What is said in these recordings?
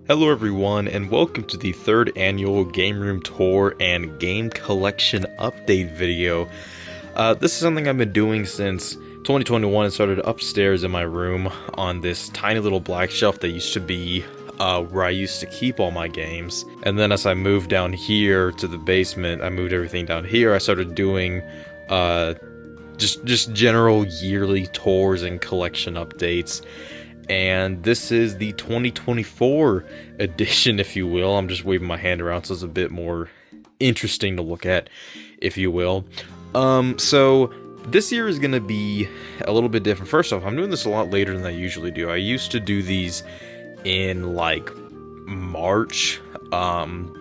Hello everyone, and welcome to the third annual Game Room Tour and Game Collection Update video. This is something I've been doing since 2021. It started upstairs in my room on this tiny little black shelf that used to be where I used to keep all my games. And then as I moved down here to the basement, I moved everything down here. I started doing just general yearly tours and collection updates. And this is the 2024 edition, if you will. I'm just waving my hand around so it's a bit more interesting to look at, if you will. So this year is going to be a little bit different. First off, I'm doing this a lot later than I usually do. I used to do these in like March.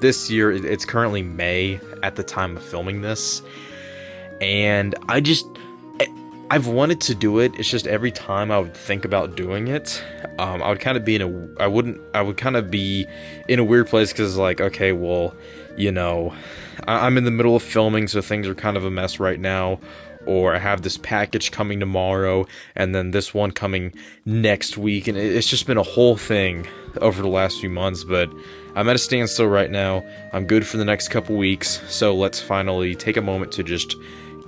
This year, it's currently May at the time of filming this. And I've wanted to do it. It's just every time I would think about doing it, I would kind of be I would kind of be in a weird place because like, okay, well, you know, I'm in the middle of filming, so things are kind of a mess right now, or I have this package coming tomorrow, and then this one coming next week, and it's just been a whole thing over the last few months, but I'm at a standstill right now. I'm good for the next couple weeks, so let's finally take a moment to just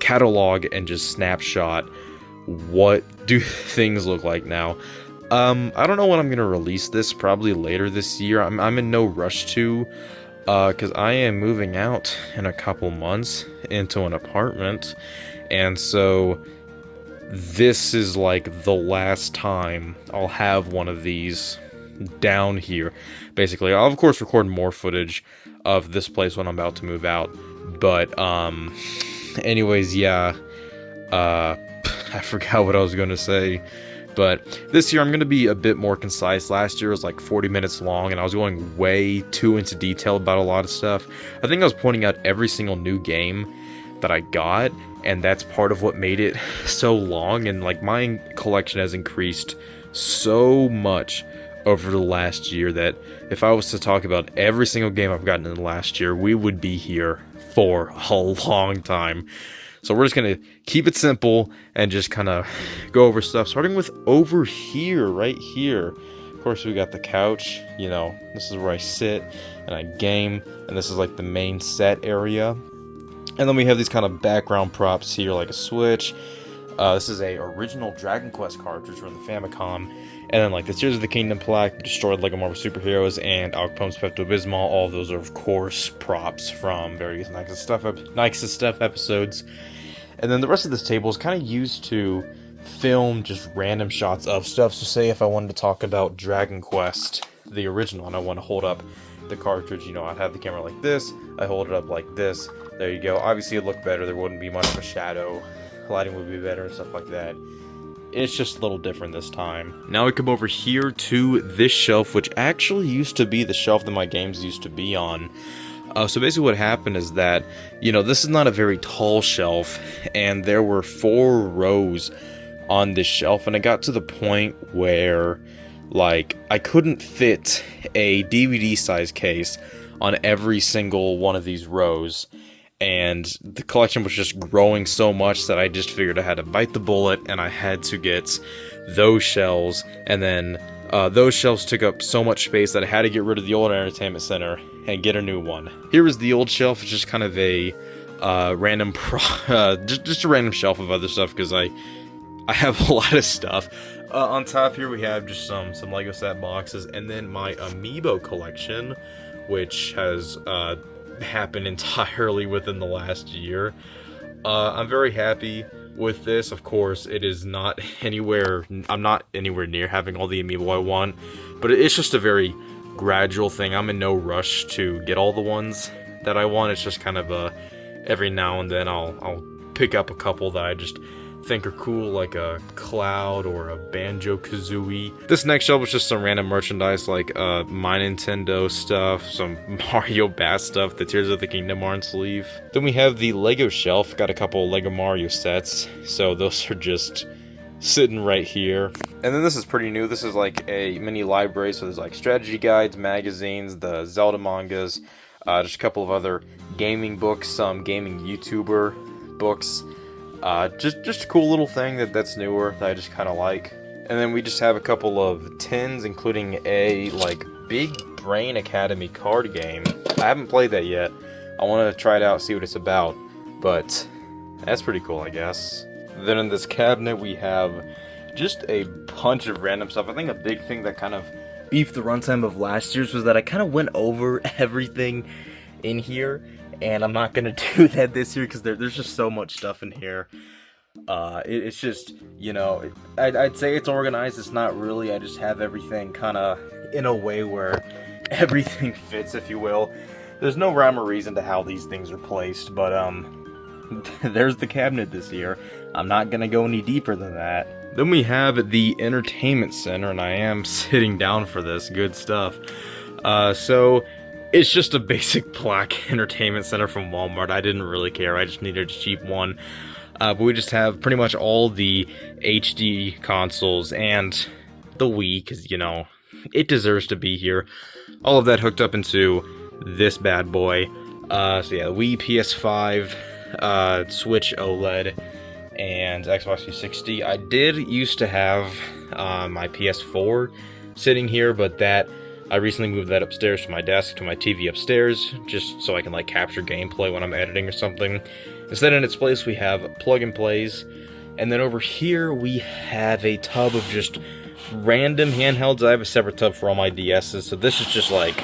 catalog and just snapshot what do things look like now. I don't know when I'm gonna release this, probably later this year. I'm in no rush to, because I am moving out in a couple months into an apartment, and so this is like the last time I'll have one of these down here. Basically, I'll of course record more footage of this place when I'm about to move out, but anyways, yeah, I forgot what I was going to say, but this year I'm going to be a bit more concise. Last year was like 40 minutes long, and I was going way too into detail about a lot of stuff. I think I was pointing out every single new game that I got, and that's part of what made it so long, and like my collection has increased so much over the last year that if I was to talk about every single game I've gotten in the last year, we would be here for a long time. So we're just going to keep it simple and just kind of go over stuff, starting with over here, right here. Of course, we got the couch. You know, this is where I sit and I game, and this is like the main set area. And then we have these kind of background props here, like a Switch. This is a original Dragon Quest cartridge from the Famicom. And then like the Tears of the Kingdom plaque, Destroyed Lego Marvel Superheroes, and Alcpone's Pepto-Bismol. All of those are, of course, props from various Nix's Stuff episodes. And then the rest of this table is kind of used to film just random shots of stuff. So say if I wanted to talk about Dragon Quest, the original, and I want to hold up the cartridge, you know, I'd have the camera like this, I hold it up like this, there you go. Obviously it'd look better, there wouldn't be much of a shadow, lighting would be better and stuff like that. It's just a little different this time. Now we come over here to this shelf, which actually used to be the shelf that my games used to be on. So basically what happened is that, you know, this is not a very tall shelf, and there were 4 rows on this shelf, and it got to the point where, like, I couldn't fit a DVD size case on every single one of these rows, and the collection was just growing so much that I just figured I had to bite the bullet, and I had to get those shelves, and then those shelves took up so much space that I had to get rid of the old entertainment center and get a new one. Here is the old shelf. It's just kind of a random just a random shelf of other stuff because I have a lot of stuff. On top here we have just some Lego set boxes, and then my Amiibo collection, which has happened entirely within the last year. I'm very happy with this. Of course, it is not anywhere, I'm not anywhere near having all the Amiibo I want, but it's just a very gradual thing. I'm in no rush to get all the ones that I want. It's just kind of every now and then I'll pick up a couple that I just think are cool, like a Cloud or a Banjo-Kazooie. This next shelf was just some random merchandise, like My Nintendo stuff, some Mario Bass stuff, the Tears of the Kingdom arm sleeve. Then we have the Lego shelf, got a couple Lego Mario sets, so those are just sitting right here. And then this is pretty new. This is like a mini library, so there's like strategy guides, magazines, the Zelda mangas, just a couple of other gaming books, some gaming YouTuber books. Just a cool little thing that's newer that I just kind of like. And then we just have a couple of tins, including a like big Brain Academy card game. I haven't played that yet. I want to try it out, see what it's about, but that's pretty cool, I guess. Then in this cabinet we have just a bunch of random stuff. I think a big thing that kind of beefed the runtime of last year's was that I kind of went over everything in here, and I'm not going to do that this year because there's just so much stuff in here. It's just, you know, I'd say it's organized. It's not really. I just have everything kind of in a way where everything fits, if you will. There's no rhyme or reason to how these things are placed, but there's the cabinet this year. I'm not gonna go any deeper than that. Then we have the entertainment center, and I am sitting down for this. Good stuff. So it's just a basic black entertainment center from Walmart. I didn't really care. I just needed a cheap one. But we just have pretty much all the HD consoles and the Wii, because, you know, it deserves to be here. All of that hooked up into this bad boy. So yeah, Wii, PS5, Switch OLED, and Xbox 360. I did used to have my PS4 sitting here, but I recently moved that upstairs to my desk, to my TV upstairs, just so I can like capture gameplay when I'm editing or something. Instead, in its place, we have plug and plays, and then over here we have a tub of just random handhelds. I have a separate tub for all my DSs, so this is just like,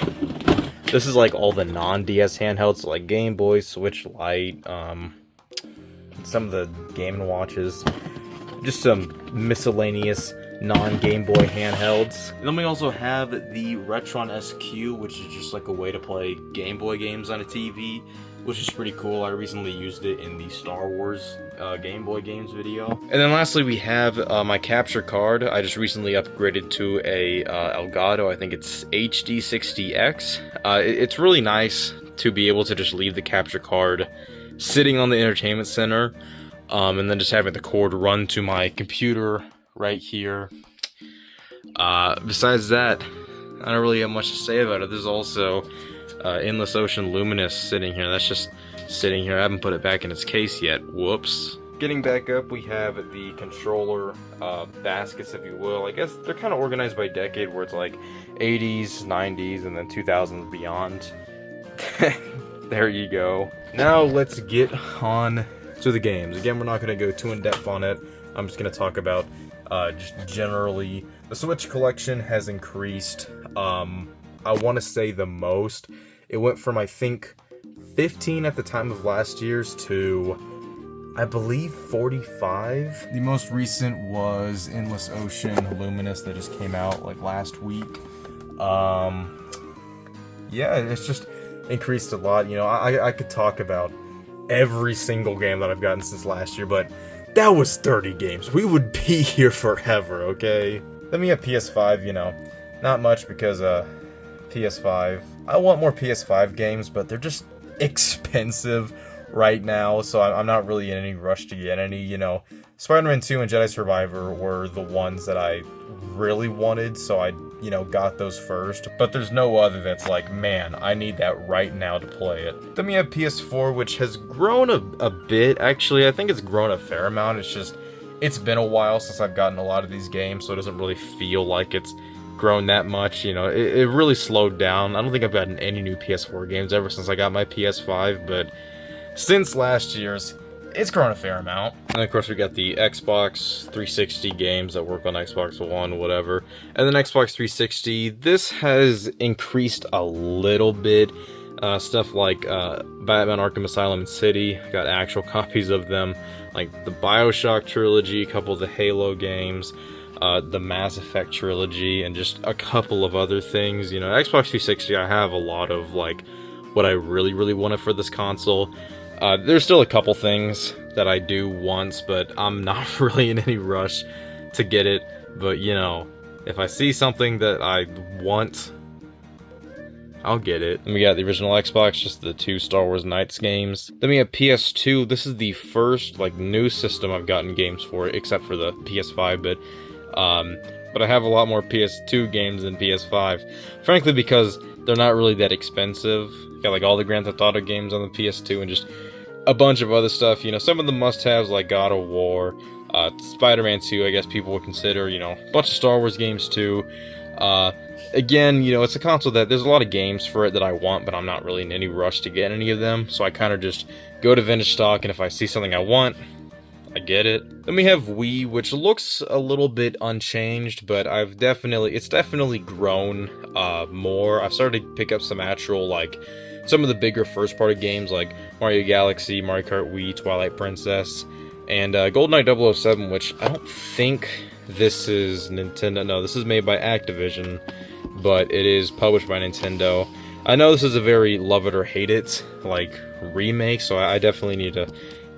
this is like all the non-DS handhelds, so like Game Boy, Switch Lite, some of the Game & Watches, just some miscellaneous non-Game Boy handhelds. And then we also have the Retron SQ, which is just like a way to play Game Boy games on a TV, which is pretty cool. I recently used it in the Star Wars Game Boy games video. And then lastly, we have my capture card. I just recently upgraded to a Elgato. I think it's HD60X. It's really nice to be able to just leave the capture card sitting on the entertainment center, and then just having the cord run to my computer right here. Besides that, I don't really have much to say about it. There's also Endless Ocean Luminous sitting here. That's just sitting here. I haven't put it back in its case yet. Whoops. Getting back up, we have the controller baskets, if you will. I guess they're kind of organized by decade, where it's like 80s, 90s, and then 2000s beyond. There you go. Now let's get on to the games. Again, we're not going to go too in-depth on it. I'm just going to talk about just generally. The Switch collection has increased, I want to say the most. It went from, I think, 15 at the time of last year's to, I believe, 45. The most recent was Endless Ocean Luminous that just came out like last week. Yeah, it's just increased a lot. You know, I could talk about every single game that I've gotten since last year, but that was 30 games. We would be here forever, okay? Then we have PS5, you know, not much because, PS5. I want more PS5 games, but they're just expensive right now, so I'm not really in any rush to get any. You know, Spider-Man 2 and Jedi Survivor were the ones that I really wanted, so I, you know, got those first. But there's no other that's like, man, I need that right now to play it. Then we have PS4, which has grown a bit. Actually, I think it's grown a fair amount. It's just, it's been a while since I've gotten a lot of these games, so it doesn't really feel like it's grown that much. You know, it really slowed down. I don't think I've gotten any new PS4 games ever since I got my PS5, but since last year's, it's grown a fair amount. And of course we got the Xbox 360 games that work on Xbox One, whatever. And then Xbox 360, this has increased a little bit. Stuff like Batman Arkham Asylum and City, got actual copies of them. Like the Bioshock trilogy, a couple of the Halo games, the Mass Effect trilogy, and just a couple of other things. You know, Xbox 360, I have a lot of like what I really, really wanted for this console. There's still a couple things that I do want, but I'm not really in any rush to get it. But, you know, if I see something that I want, I'll get it. And we got the original Xbox, just the 2 Star Wars Knights games. Then we have PS2. This is the first, like, new system I've gotten games for, except for the PS5, but I have a lot more PS2 games than PS5. Frankly, because they're not really that expensive. Got, like, all the Grand Theft Auto games on the PS2 and just a bunch of other stuff. You know, some of the must-haves like God of War, Spider-Man 2, I guess people would consider, you know, a bunch of Star Wars games too. Again, you know, it's a console that there's a lot of games for it that I want, but I'm not really in any rush to get any of them, so I kind of just go to vintage stock, and if I see something I want, I get it. Then we have Wii, which looks a little bit unchanged, but it's definitely grown more. I've started to pick up some actual, like, some of the bigger first-party games like Mario Galaxy, Mario Kart Wii, Twilight Princess, and GoldenEye 007, which I don't think this is Nintendo. No, this is made by Activision, but it is published by Nintendo. I know this is a very love it or hate it, like, remake, so I definitely need to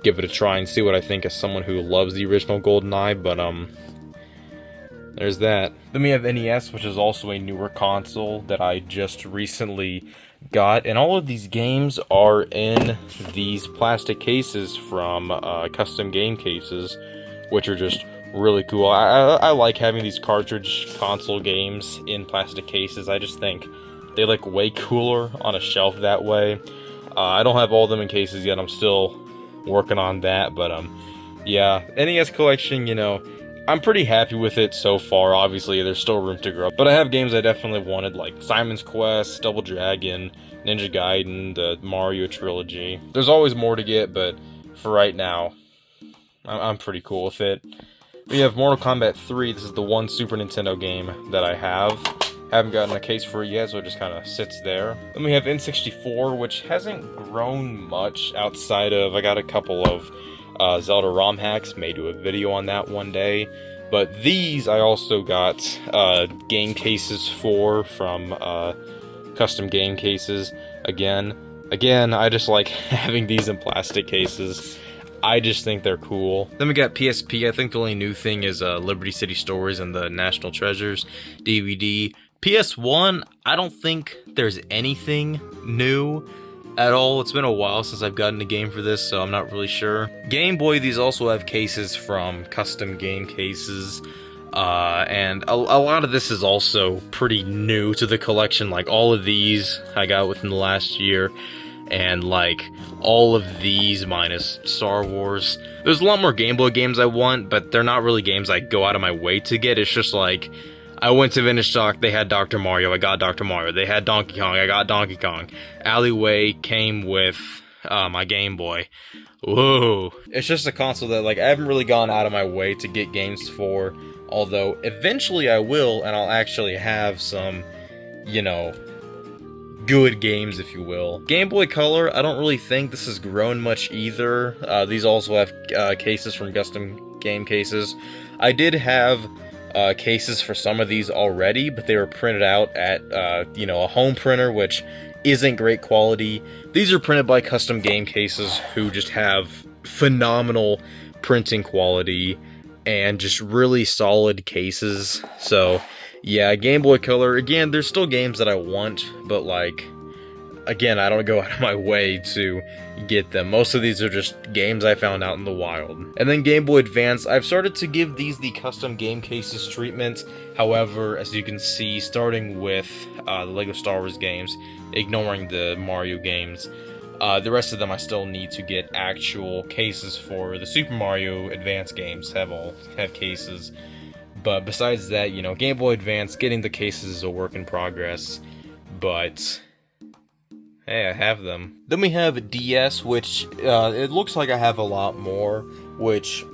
give it a try and see what I think as someone who loves the original GoldenEye, but there's that. Then we have NES, which is also a newer console that I just recently got, and all of these games are in these plastic cases from custom game cases, which are just really cool. I like having these cartridge console games in plastic cases. I just think they look way cooler on a shelf that way. I don't have all of them in cases yet. I'm still working on that, but yeah, NES collection, you know, I'm pretty happy with it so far. Obviously, there's still room to grow, but I have games I definitely wanted, like Simon's Quest, Double Dragon, Ninja Gaiden, the Mario trilogy. There's always more to get, but for right now, I'm pretty cool with it. We have Mortal Kombat 3. This is the one Super Nintendo game that I have. Haven't gotten a case for it yet, so it just kind of sits there. Then we have N64, which hasn't grown much outside of, I got a couple of Zelda ROM hacks, may do a video on that one day. But these I also got game cases from custom game cases. Again, I just like having these in plastic cases. I just think they're cool. Then we got PSP. I think the only new thing is Liberty City Stories and the National Treasures DVD. PS1, I don't think there's anything new at all. It's been a while since I've gotten a game for this, so I'm not really sure. Game Boy, these also have cases from custom game cases. And a lot of this is also pretty new to the collection. Like, all of these I got within the last year. And, like, all of these minus Star Wars. There's a lot more Game Boy games I want, but they're not really games I go out of my way to get. It's just like, I went to vintage stock, they had Dr. Mario, I got Dr. Mario. They had Donkey Kong, I got Donkey Kong. Alleyway came with my Game Boy. Whoa. It's just a console that, like, I haven't really gone out of my way to get games for. Although, eventually I will, and I'll actually have some, you know, good games, if you will. Game Boy Color, I don't really think this has grown much either. These also have cases from custom game cases. I did have cases for some of these already, but they were printed out at, you know, a home printer, which isn't great quality. These are printed by custom game cases who just have phenomenal printing quality and just really solid cases. So yeah, Game Boy Color, again, there's still games that I want, but, like, again, I don't go out of my way to get them. Most of these are just games I found out in the wild. And then Game Boy Advance, I've started to give these the custom game cases treatment. However, as you can see, starting with the LEGO Star Wars games, ignoring the Mario games, the rest of them I still need to get actual cases for. The Super Mario Advance games have cases. But besides that, you know, Game Boy Advance, getting the cases is a work in progress. But hey, I have them. Then we have DS, which it looks like I have a lot more, which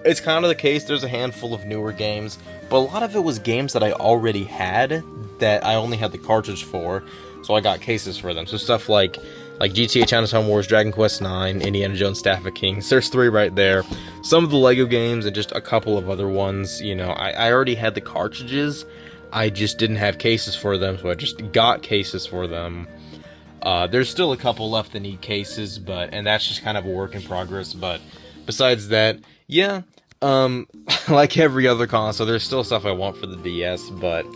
it's kind of the case. There's a handful of newer games, but a lot of it was games that I already had that I only had the cartridge for, so I got cases for them. So stuff like GTA Chinatown Wars, Dragon Quest IX, Indiana Jones Staff of Kings. There's 3 right there. Some of the LEGO games and just a couple of other ones. You know, I already had the cartridges. I just didn't have cases for them, so I just got cases for them. There's still a couple left that need cases, and that's just kind of a work in progress. But besides that, yeah, like every other console, there's still stuff I want for the DS, but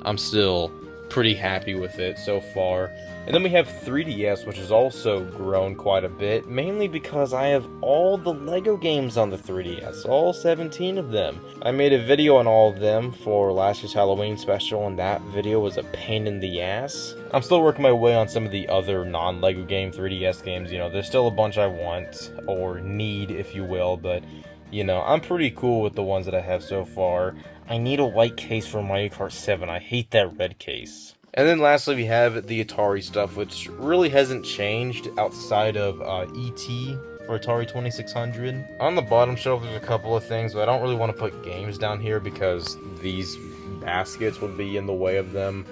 I'm still pretty happy with it so far. And then we have 3DS, which has also grown quite a bit, mainly because I have all the LEGO games on the 3DS, all 17 of them. I made a video on all of them for last year's Halloween special, and that video was a pain in the ass. I'm still working my way on some of the other non-LEGO game 3DS games. You know, there's still a bunch I want, or need, if you will, but you know, I'm pretty cool with the ones that I have so far. I need a white case for Mario Kart 7. I hate that red case. And then lastly, we have the Atari stuff, which really hasn't changed outside of E.T. for Atari 2600. On the bottom shelf, there's a couple of things, but I don't really want to put games down here because these baskets would be in the way of them.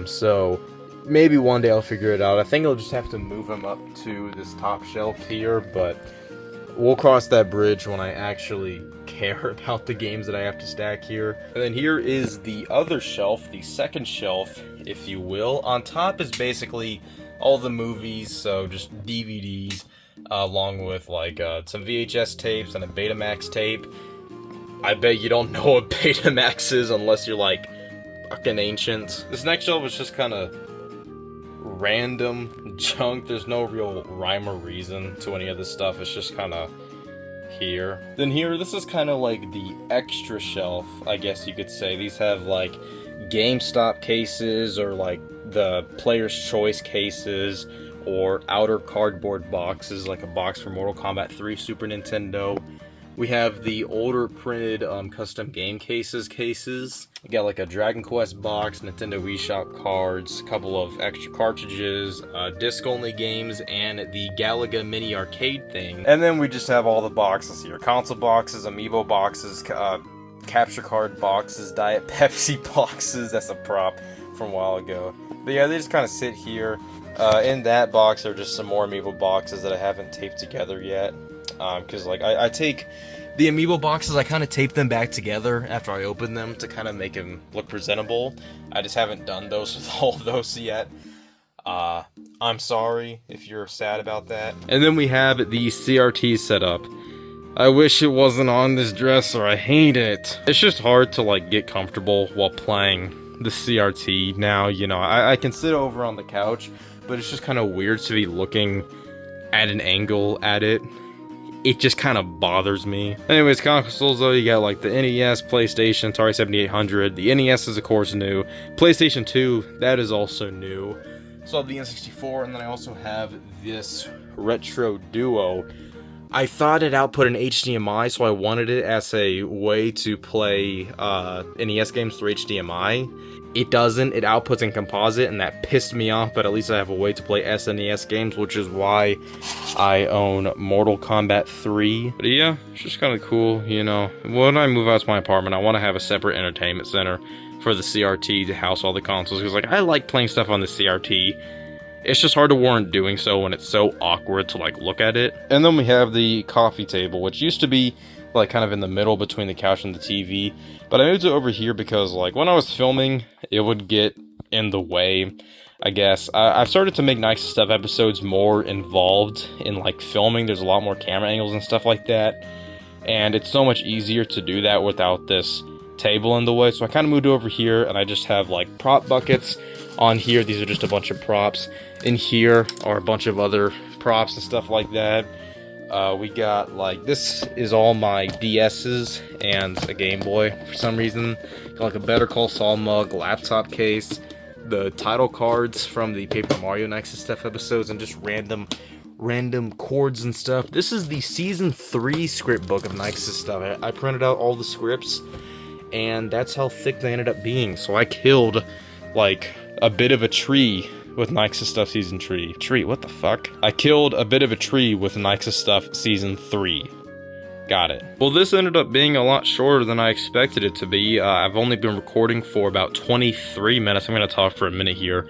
So maybe one day I'll figure it out. I think I'll just have to move them up to this top shelf here, but we'll cross that bridge when I actually care about the games that I have to stack here. And then here is the other shelf, the second shelf, if you will. On top is basically all the movies, so just DVDs, along with like some VHS tapes and a Betamax tape. I bet you don't know what Betamax is unless you're like fucking ancient. This next shelf is just kind of random junk. There's no real rhyme or reason to any of this stuff. It's just kind of here. Then here, this is kind of like the extra shelf, I guess you could say. These have like GameStop cases or like the Player's Choice cases or outer cardboard boxes, like a box for Mortal Kombat 3 Super Nintendo. We have the older printed custom game cases. We got like a Dragon Quest box, Nintendo Wii Shop cards, a couple of extra cartridges, disc-only games, and the Galaga mini arcade thing. And then we just have all the boxes here. Console boxes, amiibo boxes, capture card boxes, Diet Pepsi boxes. That's a prop from a while ago. But yeah, they just kind of sit here. In that box are just some more amiibo boxes that I haven't taped together yet. Because like I take the amiibo boxes, I kind of tape them back together after I open them to kind of make them look presentable. I just haven't done those with all of those yet. I'm sorry if you're sad about that. And then we have the CRT setup. I wish it wasn't on this dresser. I hate it. It's just hard to like get comfortable while playing the CRT. Now, you know, I can sit over on the couch, but it's just kind of weird to be looking at an angle at it. It just kind of bothers me. Anyways, consoles though, you got like the NES, PlayStation, Atari 7800. The NES is of course new. PlayStation 2, that is also new. So I have the N64, and then I also have this Retro Duo. I thought it output an HDMI, so I wanted it as a way to play NES games through HDMI. It doesn't, it outputs in composite, and that pissed me off, but at least I have a way to play SNES games, which is why I own Mortal Kombat 3. But yeah, it's just kind of cool, you know. When I move out to my apartment, I want to have a separate entertainment center for the CRT to house all the consoles, because like, I like playing stuff on the CRT. It's just hard to warrant doing so when it's so awkward to like look at it. And then we have the coffee table, which used to be like kind of in the middle between the couch and the TV, but I moved it over here because like when I was filming, it would get in the way, I guess. I've started to make Nice Stuff episodes more involved in like filming. There's a lot more camera angles and stuff like that, and it's so much easier to do that without this table in the way. So I kind of moved over here, and I just have like prop buckets on here. These are just a bunch of props. In here are a bunch of other props and stuff like that. We got like, this is all my DS's and a Game Boy for some reason. Got like a Better Call Saul mug, laptop case, the title cards from the Paper Mario Nexus Stuff episodes, and just random chords and stuff. This is the Season 3 script book of Nexus Stuff. I printed out all the scripts, and that's how thick they ended up being. So I killed like a bit of a tree with Nexus Stuff Season 3. What the fuck? I killed a bit of a tree with Nexus Stuff Season 3. Got it. Well, this ended up being a lot shorter than I expected it to be. I've only been recording for about 23 minutes. I'm going to talk for a minute here,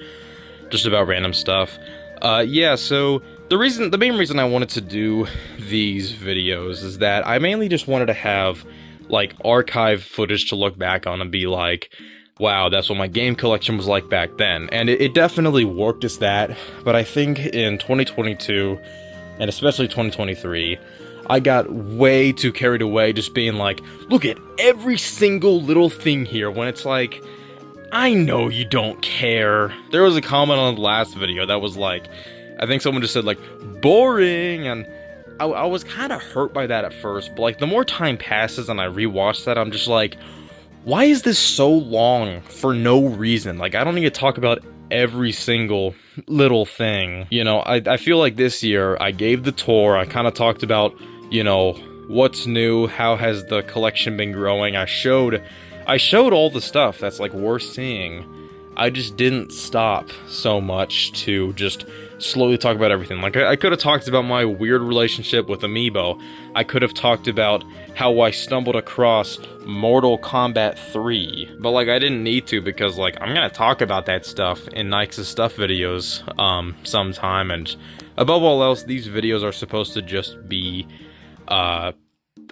just about random stuff. Yeah, so the main reason I wanted to do these videos is that I mainly just wanted to have like archive footage to look back on and be like, wow, that's what my game collection was like back then. And it definitely worked as that, but I think in 2022, and especially 2023, I got way too carried away just being like, look at every single little thing here, when it's like, I know you don't care. There was a comment on the last video that was like, I think someone just said like, boring, and I was kind of hurt by that at first, but like the more time passes and I rewatch that, I'm just like, why is this so long for no reason? Like, I don't need to talk about every single little thing. You know, I feel like this year I gave the tour, I kind of talked about, you know, what's new, how has the collection been growing. I showed all the stuff that's like worth seeing. I just didn't stop so much to just slowly talk about everything. Like, I could have talked about my weird relationship with Amiibo. I could have talked about how I stumbled across Mortal Kombat 3. But, like, I didn't need to because, like, I'm gonna talk about that stuff in Nike's stuff videos, sometime. And above all else, these videos are supposed to just be,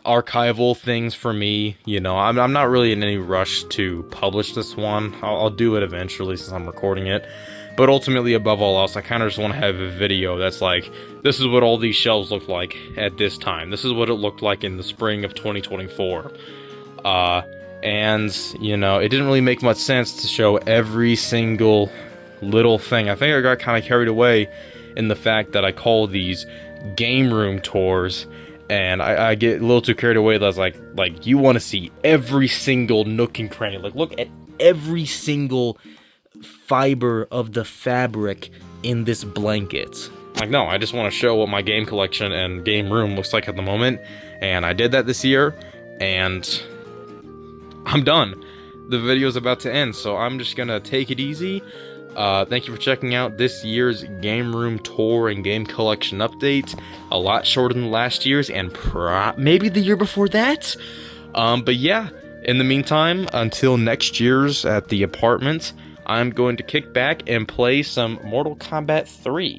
archival things for me. You know, I'm not really in any rush to publish this one. I'll do it eventually since I'm recording it. But ultimately, above all else, I kind of just want to have a video that's like, this is what all these shelves look like at this time. This is what it looked like in the spring of 2024. And, you know, it didn't really make much sense to show every single little thing. I think I got kind of carried away in the fact that I call these game room tours, and I get a little too carried away. That's like you want to see every single nook and cranny. Like, look at every single fiber of the fabric in this blanket. Like, no, I just want to show what my game collection and game room looks like at the moment, and I did that this year, and I'm done. The video's about to end, so I'm just gonna take it easy. Thank you for checking out this year's game room tour and game collection update. A lot shorter than last year's, and maybe the year before that. But yeah, in the meantime, until next year's at the apartment, I'm going to kick back and play some Mortal Kombat 3.